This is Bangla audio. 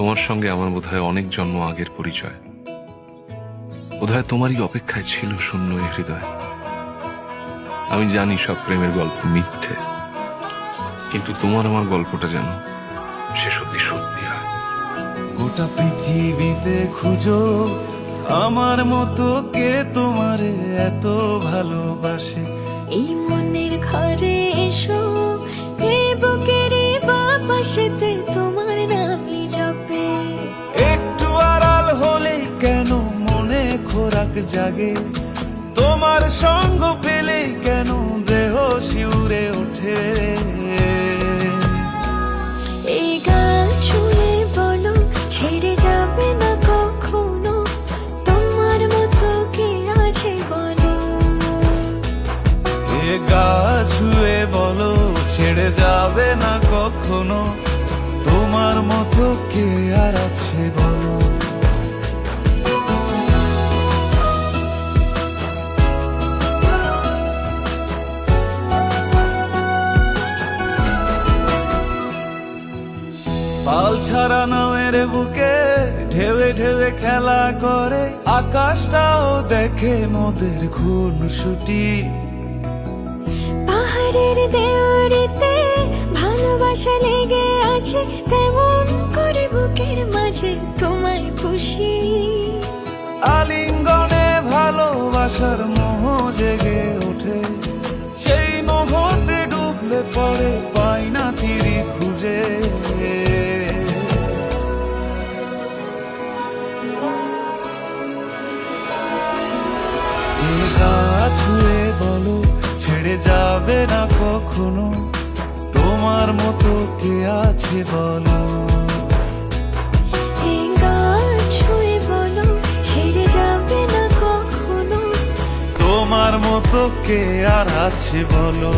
তোমার সঙ্গে আমার বোধহয় অনেক জন্ম আগের পরিচয়। বোধহয় তোমারই অপেক্ষায় ছিল শূন্য এ হৃদয়। আমি জানি সব প্রেমের গল্প মিথ্যে, কিন্তু তোমার আমার গল্পটা যেন সে সত্যি সত্যি হয়। গোটা পৃথিবীতে খুঁজো আমার মতো কে তোমারে এত ভালোবাসে। এই মনের ঘরে এসো, এই বুকের বাপাশেতে তোমার নামই জপে। একটু আড়াল হলেই কেন মনে খোরাক জাগে, তোমার সঙ্গ পেলেই কেন দেহ শিউরে ওঠে। এই গান ছুঁয়ে বলো ছেড়ে যাবে না কখনো, তোমার মতো কে আছে বলো। এ গা ছুঁয়ে বলো ছেড়ে যাবে না কখনো, তোমার মতো কে আর আছে বলো। পাল ছাড়া নামের বুকে ঢেউে ঢেউে খেলা করে, আকাশটাও দেখে মোদের খুনসুটি। পাহাড়ের দেওয়ারিতে ভালোবাসা লেগে আছে, তেমন করে বুকের মাঝে তোমায় পুষি। আলিঙ্গনে ভালোবাসার মোহ জেগে ওঠে, সেই মোহতে ডুবলে পড়ে পাই না তীরি খুঁজে। এ গা ছুঁয়ে বলো ছেড়ে যাবে না কখনো, তোমার মতো কে আছে বলো। এই গান ছুঁয়ে বলো ছেড়ে যাবে না কখনো, তোমার মতো কে আর আছে বলো।